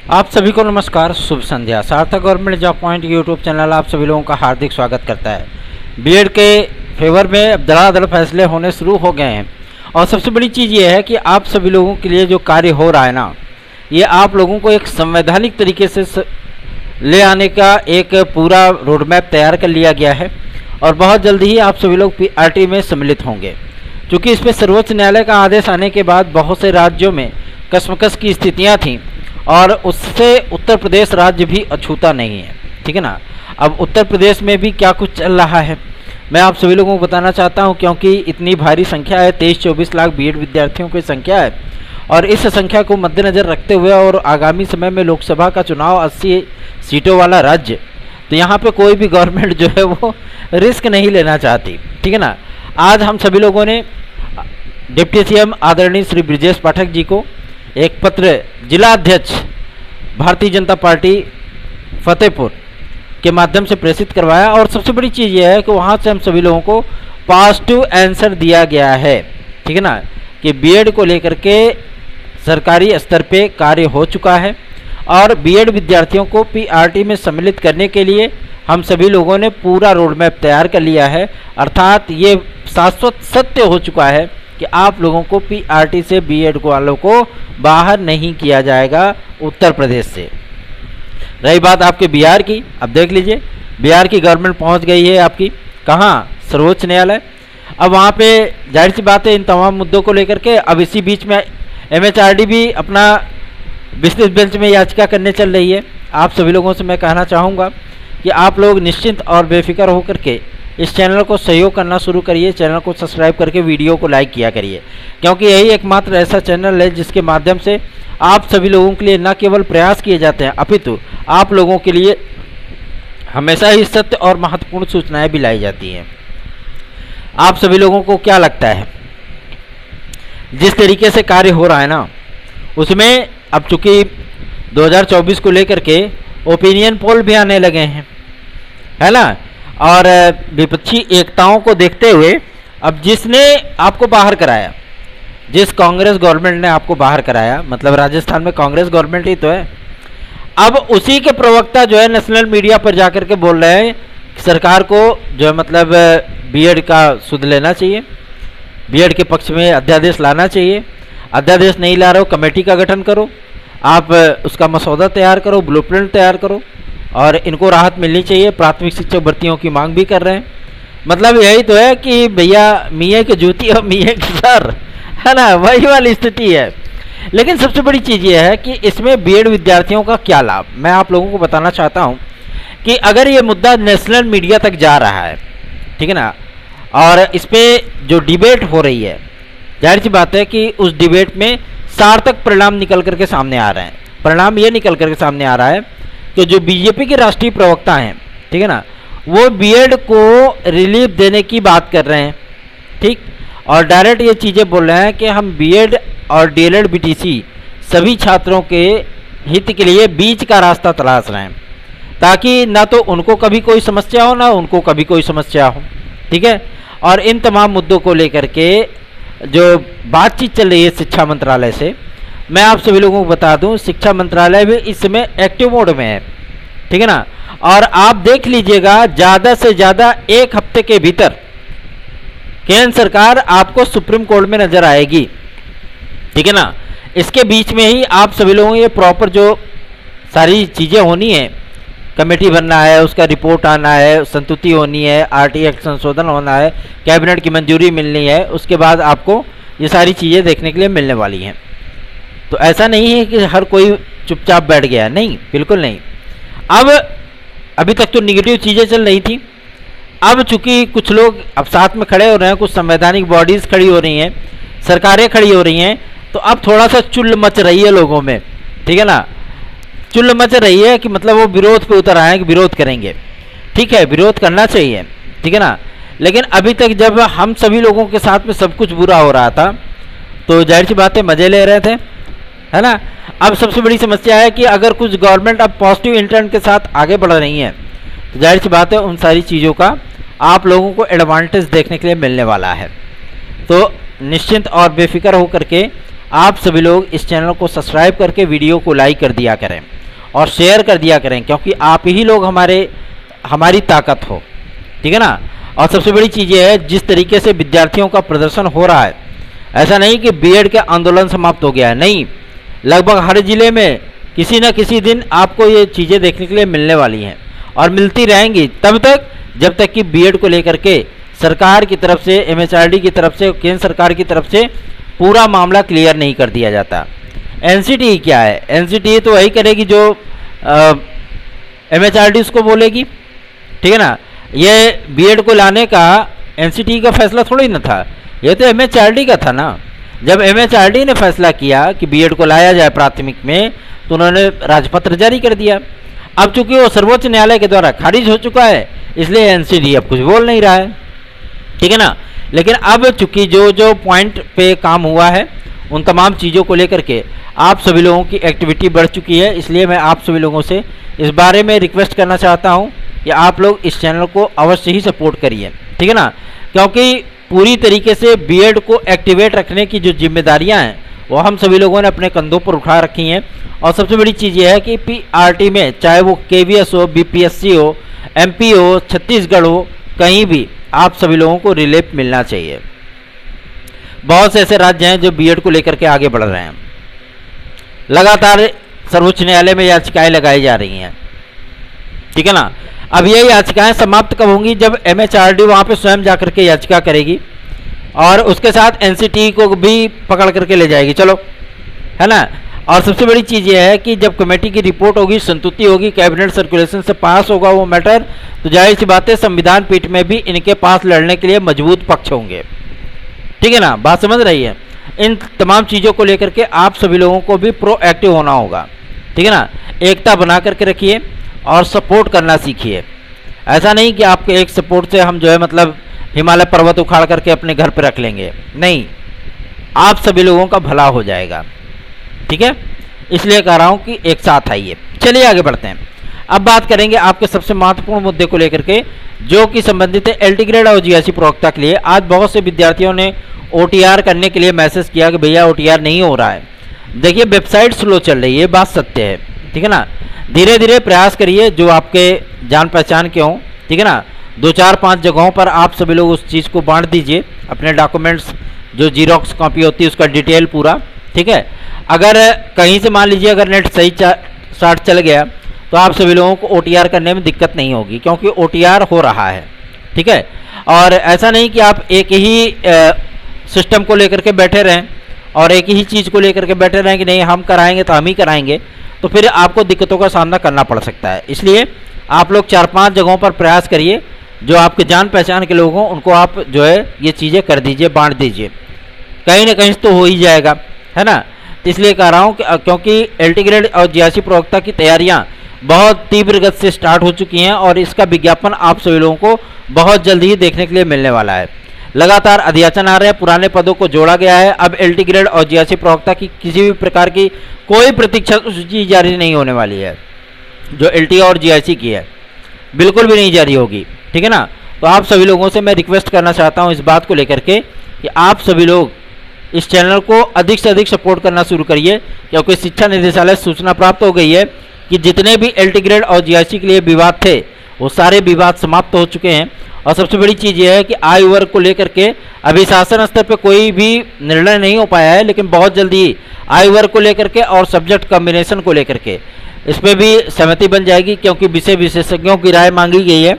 आप सभी को नमस्कार, शुभ संध्या। सार्थक government job point YouTube channel आप सभी लोगों का हार्दिक स्वागत करता है। बीएड के फेवर में अब धड़ाधड़ फैसले होने शुरू हो गए हैं और सबसे बड़ी चीज़ ये है कि आप सभी लोगों के लिए जो कार्य हो रहा है ना, ये आप लोगों को एक संवैधानिक तरीके से ले आने का एक पूरा रोड मैप तैयार कर लिया गया है और बहुत जल्दी ही आप सभी लोग पीआरटी में सम्मिलित होंगे। क्योंकि इस पर सर्वोच्च न्यायालय का आदेश आने के बाद बहुत से राज्यों में कशमकश की स्थितियाँ थीं और उससे उत्तर प्रदेश राज्य भी अछूता नहीं है। ठीक है ना। अब उत्तर प्रदेश में भी क्या कुछ चल रहा है मैं आप सभी लोगों को बताना चाहता हूं, क्योंकि इतनी भारी संख्या है, 23-24 लाख बीएड विद्यार्थियों की संख्या है और इस संख्या को मद्देनज़र रखते हुए और आगामी समय में लोकसभा का चुनाव 80 सीटों वाला राज्य, तो यहाँ पे कोई भी गवर्नमेंट जो है वो रिस्क नहीं लेना चाहती। ठीक है ना। आज हम सभी लोगों ने डिप्टी सीएम आदरणीय श्री ब्रिजेश पाठक जी को एक पत्र जिला अध्यक्ष भारतीय जनता पार्टी फतेहपुर के माध्यम से प्रेषित करवाया और सबसे बड़ी चीज़ यह है कि वहाँ से हम सभी लोगों को पॉजिटिव आंसर दिया गया है। ठीक है ना, कि बीएड को लेकर के सरकारी स्तर पे कार्य हो चुका है और बीएड विद्यार्थियों को पीआरटी में सम्मिलित करने के लिए हम सभी लोगों ने पूरा रोड मैप तैयार कर लिया है। अर्थात ये शाश्वत सत्य हो चुका है कि आप लोगों को पीआरटी से बीएड वालों को बाहर नहीं किया जाएगा उत्तर प्रदेश से। रही बात आपके बिहार की, अब देख लीजिए बिहार की गवर्नमेंट पहुंच गई है आपकी कहाँ, सर्वोच्च न्यायालय। अब वहाँ पे जाहिर सी बात है इन तमाम मुद्दों को लेकर के अब इसी बीच में एमएचआरडी भी अपना विस्तृत बेंच में याचिका करने चल रही है। आप सभी लोगों से मैं कहना चाहूँगा कि आप लोग निश्चिंत और बेफिक्र होकर के इस चैनल को सहयोग करना शुरू करिए, चैनल को सब्सक्राइब करके वीडियो को लाइक किया करिए, क्योंकि यही एकमात्र ऐसा चैनल है जिसके माध्यम से आप सभी लोगों के लिए न केवल प्रयास किए जाते हैं अपितु आप लोगों के लिए हमेशा ही सत्य और महत्वपूर्ण सूचनाएं भी लाई जाती हैं। आप सभी लोगों को क्या लगता है जिस तरीके से कार्य हो रहा है ना, उसमें अब चूंकि 2024 को लेकर के ओपिनियन पोल भी आने लगे हैं, है ना, और विपक्षी एकताओं को देखते हुए अब जिसने आपको बाहर कराया, जिस कांग्रेस गवर्नमेंट ने आपको बाहर कराया, मतलब राजस्थान में कांग्रेस गवर्नमेंट ही तो है, अब उसी के प्रवक्ता जो है नेशनल मीडिया पर जाकर के बोल रहे हैं कि सरकार को जो है मतलब बीएड का सुध लेना चाहिए, बीएड के पक्ष में अध्यादेश लाना चाहिए। अध्यादेश नहीं ला रहे हो, कमेटी का गठन करो, आप उसका मसौदा तैयार करो, ब्लूप्रिंट तैयार करो और इनको राहत मिलनी चाहिए। प्राथमिक शिक्षक भर्तियों की मांग भी कर रहे हैं। मतलब यही तो है कि भैया मियाँ की जूती और मियाँ की सर, है ना, वही वाली स्थिति है। लेकिन सबसे बड़ी चीज़ ये है कि इसमें बीएड विद्यार्थियों का क्या लाभ, मैं आप लोगों को बताना चाहता हूँ कि अगर ये मुद्दा नेशनल मीडिया तक जा रहा है, ठीक है ना, और इस पर जो डिबेट हो रही है, जाहिर सी बात है कि उस डिबेट में सार्थक परिणाम निकल करके सामने आ रहे हैं। परिणाम ये निकल करके सामने आ रहा है कि जो बीजेपी के राष्ट्रीय प्रवक्ता हैं, ठीक है ना, वो बीएड को रिलीफ देने की बात कर रहे हैं। ठीक, और डायरेक्ट ये चीज़ें बोल रहे हैं कि हम बीएड और डीएलएड बीटीसी सभी छात्रों के हित के लिए बीच का रास्ता तलाश रहे हैं, ताकि ना तो उनको कभी कोई समस्या हो ना उनको कभी कोई समस्या हो। ठीक है, और इन तमाम मुद्दों को लेकर के जो बातचीत चल रही है शिक्षा मंत्रालय से, मैं आप सभी लोगों को बता दूं शिक्षा मंत्रालय भी इस समय एक्टिव मोड में है। ठीक है ना, और आप देख लीजिएगा ज़्यादा से ज़्यादा एक हफ्ते के भीतर केंद्र सरकार आपको सुप्रीम कोर्ट में नजर आएगी। ठीक है ना, इसके बीच में ही आप सभी लोगों ये प्रॉपर जो सारी चीज़ें होनी है, कमेटी बनना है, उसका रिपोर्ट आना है, संतुति होनी है, आरटी एक्ट संशोधन होना है, कैबिनेट की मंजूरी मिलनी है, उसके बाद आपको ये सारी चीज़ें देखने के लिए मिलने वाली हैं। तो ऐसा नहीं है कि हर कोई चुपचाप बैठ गया, नहीं, बिल्कुल नहीं। अब अभी तक तो निगेटिव चीज़ें चल रही थी, अब चूंकि कुछ लोग अब साथ में खड़े हो रहे हैं, कुछ संवैधानिक बॉडीज़ खड़ी हो रही हैं, सरकारें खड़ी हो रही हैं, तो अब थोड़ा सा चुल मच रही है लोगों में। ठीक है ना, चुल मच रही है कि मतलब वो विरोध पे उतर आए हैं कि विरोध करेंगे। ठीक है, विरोध करना चाहिए, ठीक है ना, लेकिन अभी तक जब हम सभी लोगों के साथ में सब कुछ बुरा हो रहा था तो जाहिर सी बात है मज़े ले रहे थे, है ना। अब सबसे बड़ी समस्या है कि अगर कुछ गवर्नमेंट अब पॉजिटिव इंटेंट के साथ आगे बढ़ रही है तो जाहिर सी बात है उन सारी चीज़ों का आप लोगों को एडवांटेज देखने के लिए मिलने वाला है। तो निश्चिंत और बेफिक्र होकर के आप सभी लोग इस चैनल को सब्सक्राइब करके वीडियो को लाइक कर दिया करें। और शेयर कर दिया करें, क्योंकि आप ही लोग हमारी ताकत हो, ठीक है ना। और सबसे बड़ी चीज़ ये है, जिस तरीके से विद्यार्थियों का प्रदर्शन हो रहा है, ऐसा नहीं कि बीएड के आंदोलन समाप्त हो गया है, नहीं, लगभग हर जिले में किसी न किसी दिन आपको ये चीज़ें देखने के लिए मिलने वाली हैं और मिलती रहेंगी तब तक जब तक कि बीएड को लेकर के सरकार की तरफ से, एमएचआरडी की तरफ से, केंद्र सरकार की तरफ से पूरा मामला क्लियर नहीं कर दिया जाता। एनसीटी क्या है? एनसीटी तो वही करेगी जो एमएचआरडी उसको बोलेगी, ठीक है ना। ये बीएड को लाने का एनसीटी का फैसला थोड़ी ना था, ये तो एमएचआरडी का था ना। जब एमएचआरडी ने फैसला किया कि बीएड को लाया जाए प्राथमिक में, तो उन्होंने राजपत्र जारी कर दिया। अब चूंकि वो सर्वोच्च न्यायालय के द्वारा खारिज हो चुका है, इसलिए एनसीटी अब कुछ बोल नहीं रहा है, ठीक है ना। लेकिन अब चूंकि जो जो पॉइंट पे काम हुआ है, उन तमाम चीज़ों को लेकर के आप सभी लोगों की एक्टिविटी बढ़ चुकी है, इसलिए मैं आप सभी लोगों से इस बारे में रिक्वेस्ट करना चाहता हूं कि आप लोग इस चैनल को अवश्य ही सपोर्ट करिए, ठीक है ना। क्योंकि पूरी तरीके से बीएड को एक्टिवेट रखने की जो जिम्मेदारियां हैं वो हम सभी लोगों ने अपने कंधों पर उठा रखी हैं। और सबसे बड़ी चीज़ ये है कि पीआरटी में, चाहे वो केवीएस हो, बीपीएससी हो, एमपी हो, छत्तीसगढ़ हो, कहीं भी आप सभी लोगों को रिलीफ मिलना चाहिए। बहुत से ऐसे राज्य हैं जो बीएड को लेकर के आगे बढ़ रहे हैं, लगातार सर्वोच्च न्यायालय में याचिकाएं लगाई जा रही हैं, ठीक है ना। अब ये याचिकाएं समाप्त कब होंगी? जब एमएचआरडी वहाँ पे स्वयं जाकर के याचिका करेगी और उसके साथ एनसीटी को भी पकड़ करके ले जाएगी, चलो, है ना। और सबसे बड़ी चीज़ ये है कि जब कमेटी की रिपोर्ट होगी, संतुष्टि होगी, कैबिनेट सर्कुलेशन से पास होगा वो मैटर, तो जाहिर सी बात है संविधान पीठ में भी इनके पास लड़ने के लिए मजबूत पक्ष होंगे, ठीक है ना। बात समझ रही है? इन तमाम चीज़ों को लेकर के आप सभी लोगों को भी प्रोएक्टिव होना होगा, ठीक है ना। एकता बना करके रखिए और सपोर्ट करना सीखिए। ऐसा नहीं कि आपके एक सपोर्ट से हम जो है मतलब हिमालय पर्वत उखाड़ करके अपने घर पर रख लेंगे, नहीं, आप सभी लोगों का भला हो जाएगा, ठीक है। इसलिए कह रहा हूँ कि एक साथ आइए। चलिए आगे बढ़ते हैं। अब बात करेंगे आपके सबसे महत्वपूर्ण मुद्दे को लेकर के, जो कि संबंधित है एलटी ग्रेड और जीआईसी प्रवक्ता के लिए। आज बहुत से विद्यार्थियों ने ओटीआर करने के लिए मैसेज किया कि भैया ओटीआर नहीं हो रहा है। देखिए, वेबसाइट स्लो चल रही है, बात सत्य है, ठीक है ना। धीरे धीरे प्रयास करिए, जो आपके जान पहचान के हों, ठीक है ना। 2-4-5 जगहों पर आप सभी लोग उस चीज़ को बांट दीजिए, अपने डॉक्यूमेंट्स जो जीरोक्स कॉपी होती है उसका डिटेल पूरा, ठीक है। अगर कहीं से मान लीजिए अगर नेट सही स्टार्ट चल गया तो आप सभी लोगों को ओटीआर करने में दिक्कत नहीं होगी, क्योंकि ओटीआर हो रहा है, ठीक है। और ऐसा नहीं कि आप एक ही सिस्टम को लेकर के बैठे रहें और एक ही चीज़ को लेकर के बैठे रहें कि नहीं हम कराएंगे तो हम ही कराएंगे, तो फिर आपको दिक्कतों का सामना करना पड़ सकता है। इसलिए आप लोग 4-5 जगहों पर प्रयास करिए, जो आपके जान पहचान के लोग हों उनको आप जो है ये चीज़ें कर दीजिए, बांट दीजिए, कहीं ना कहीं तो हो ही जाएगा, है ना। इसलिए कह रहा हूँ कि क्योंकि एलटी ग्रेड और जीआईसी प्रवक्ता की तैयारियाँ बहुत तीव्र गति से स्टार्ट हो चुकी हैं और इसका विज्ञापन आप सभी लोगों को बहुत जल्द ही देखने के लिए मिलने वाला है। लगातार अध्याचन आ रहे हैं, पुराने पदों को जोड़ा गया है। अब एलटी ग्रेड और जीआईसी प्रवक्ता की किसी भी प्रकार की कोई प्रतीक्षा सूची जारी नहीं होने वाली है, जो एलटी और जीआईसी की है बिल्कुल भी नहीं जारी होगी, ठीक है ना। तो आप सभी लोगों से मैं रिक्वेस्ट करना चाहता हूँ इस बात को लेकर के कि आप सभी लोग इस चैनल को अधिक से अधिक सपोर्ट करना शुरू करिए, क्योंकि शिक्षा निदेशालय से सूचना प्राप्त हो गई है कि जितने भी एलटी ग्रेड और जीआईसी के लिए विवाद थे वो सारे विवाद समाप्त हो चुके हैं। और सबसे बड़ी चीज़ ये है कि आयु वर्ग को लेकर के अभी शासन स्तर पर कोई भी निर्णय नहीं हो पाया है, लेकिन बहुत जल्दी आयु वर्ग को लेकर के और सब्जेक्ट कॉम्बिनेशन को लेकर के इस पर भी सहमति बन जाएगी, क्योंकि विषय विशेषज्ञों की राय मांगी गई है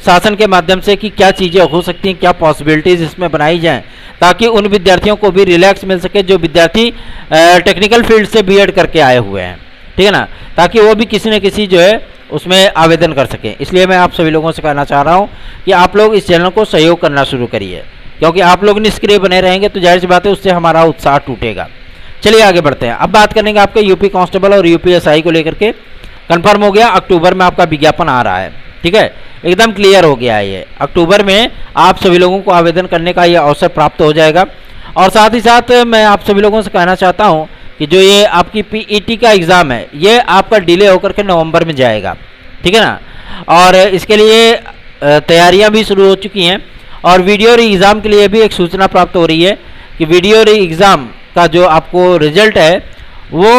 शासन के माध्यम से कि क्या चीज़ें हो सकती हैं, क्या पॉसिबिलिटीज़ इसमें बनाई जाएं, ताकि उन विद्यार्थियों को भी रिलैक्स मिल सके जो विद्यार्थी टेक्निकल फील्ड से बीएड करके आए हुए हैं, ठीक है ना, ताकि वो भी किसी न किसी जो है उसमें आवेदन कर सकें। इसलिए मैं आप सभी लोगों से कहना चाह रहा हूँ कि आप लोग इस चैनल को सहयोग करना शुरू करिए, क्योंकि आप लोग निष्क्रिय बने रहेंगे तो जाहिर सी बात है उससे हमारा उत्साह टूटेगा। चलिए आगे बढ़ते हैं। अब बात करेंगे आपके यूपी कांस्टेबल और यूपीएसआई को लेकर के। कंफर्म हो गया, अक्टूबर में आपका विज्ञापन आ रहा है, ठीक है, एकदम क्लियर हो गया है ये। अक्टूबर में आप सभी लोगों को आवेदन करने का ये अवसर प्राप्त हो जाएगा। और साथ ही साथ मैं आप सभी लोगों से कहना चाहता हूँ कि जो ये आपकी पीईटी का एग्ज़ाम है ये आपका डिले होकर के नवंबर में जाएगा, ठीक है ना। और इसके लिए तैयारियां भी शुरू हो चुकी हैं और वीडियो री एग्ज़ाम के लिए भी एक सूचना प्राप्त हो रही है कि वीडियो री एग्ज़ाम का जो आपको रिजल्ट है वो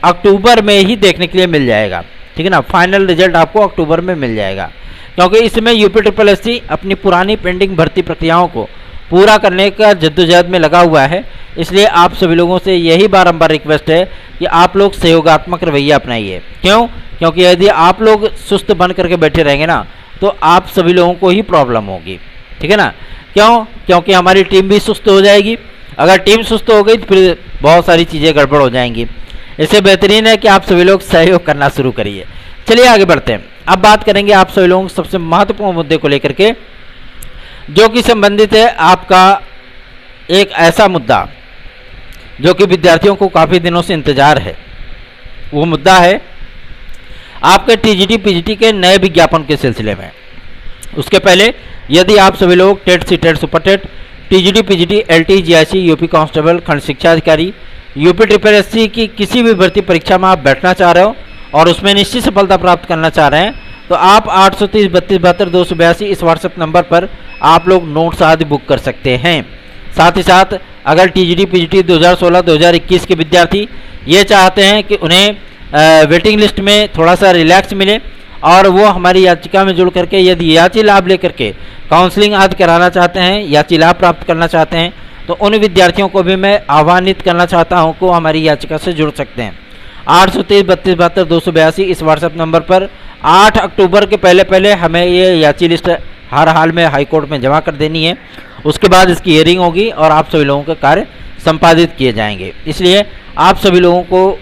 अक्टूबर में ही देखने के लिए मिल जाएगा, ठीक है ना। फाइनल रिजल्ट आपको अक्टूबर में मिल जाएगा, क्योंकि इसमें यूपी अपनी पुरानी पेंडिंग भर्ती प्रक्रियाओं को पूरा करने का जद्दोजहद में लगा हुआ है। इसलिए आप सभी लोगों से यही बारंबार रिक्वेस्ट है कि आप लोग सहयोगात्मक रवैया अपनाइए। क्यों? क्योंकि यदि आप लोग सुस्त बन करके बैठे रहेंगे ना, तो आप सभी लोगों को ही प्रॉब्लम होगी, ठीक है ना। क्यों? क्योंकि हमारी टीम भी सुस्त हो जाएगी। अगर टीम सुस्त हो गई तो फिर बहुत सारी चीज़ें गड़बड़ हो जाएंगी। इससे बेहतरीन है कि आप सभी लोग सहयोग करना शुरू करिए। चलिए आगे बढ़ते हैं। अब बात करेंगे आप सभी लोगों के सबसे महत्वपूर्ण मुद्दे को लेकर के, जो कि संबंधित है आपका एक ऐसा मुद्दा जो कि विद्यार्थियों को काफ़ी दिनों से इंतजार है। वो मुद्दा है आपके टीजीटी पीजीटी के नए विज्ञापन के सिलसिले में। उसके पहले यदि आप सभी लोग TET CTET super TET, TGT PGT, LT, GIC, UP constable, खंड शिक्षा अधिकारी, यूपी SSC की किसी भी भर्ती परीक्षा में आप बैठना चाह रहे हो और उसमें निश्चित सफलता प्राप्त करना चाह रहे हैं, तो आप 830 32 72 282 इस व्हाट्सएप नंबर पर आप लोग नोट्स आदि बुक कर सकते हैं। साथ ही साथ अगर टीजीटी पीजीटी 2016 2021 के विद्यार्थी ये चाहते हैं कि उन्हें वेटिंग लिस्ट में थोड़ा सा रिलैक्स मिले और वो हमारी याचिका में जुड़ करके यदि याची लाभ लेकर के काउंसलिंग आदि कराना चाहते हैं, याची लाभ प्राप्त करना चाहते हैं, तो उन विद्यार्थियों को भी मैं आह्वानित करना चाहता हूं कि हमारी याचिका से जुड़ सकते हैं। 823 32 72 282 इस व्हाट्सएप नंबर पर 8 अक्टूबर के पहले हमें ये याची लिस्ट हर हाल में हाई कोर्ट में जमा कर देनी है। उसके बाद इसकी हियरिंग होगी और आप सभी लोगों के कार्य संपादित किए जाएंगे। इसलिए आप सभी लोगों को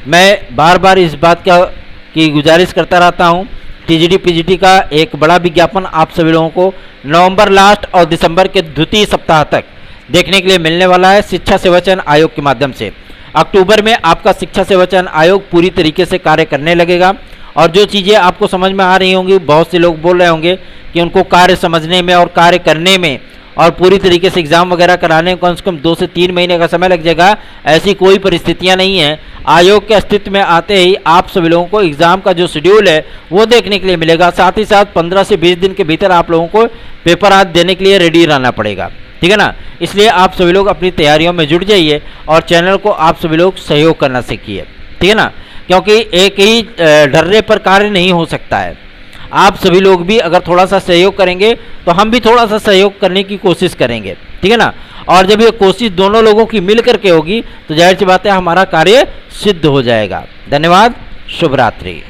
मैं बार बार इस बात की गुजारिश करता रहता हूं। टीजीटी पीजीटी का एक बड़ा विज्ञापन आप सभी लोगों को नवंबर लास्ट और दिसंबर के द्वितीय सप्ताह तक देखने के लिए मिलने वाला है शिक्षा सेवा चयन आयोग के माध्यम से। अक्टूबर में आपका शिक्षा सेवा चयन आयोग पूरी तरीके से कार्य करने लगेगा और जो चीज़ें आपको समझ में आ रही होंगी, बहुत से लोग बोल रहे होंगे कि उनको कार्य समझने में और कार्य करने में और पूरी तरीके से एग्ज़ाम वगैरह कराने में कम से कम 2 से 3 महीने का समय लग जाएगा। ऐसी कोई परिस्थितियां नहीं है। आयोग के अस्तित्व में आते ही आप सभी लोगों को एग्ज़ाम का जो शेड्यूल है वो देखने के लिए मिलेगा। साथ ही साथ 15 से 20 दिन के भीतर आप लोगों को पेपर आदि देने के लिए रेडी रहना पड़ेगा, ठीक है ना। इसलिए आप सभी लोग अपनी तैयारियों में जुट जाइए और चैनल को आप सभी लोग सहयोग करना सीखिए, ठीक है ना, क्योंकि एक ही डर्रे पर कार्य नहीं हो सकता है। आप सभी लोग भी अगर थोड़ा सा सहयोग करेंगे तो हम भी थोड़ा सा सहयोग करने की कोशिश करेंगे, ठीक है ना। और जब ये कोशिश दोनों लोगों की मिल करके होगी तो जाहिर सी बात है हमारा कार्य सिद्ध हो जाएगा। धन्यवाद, शुभ रात्रि।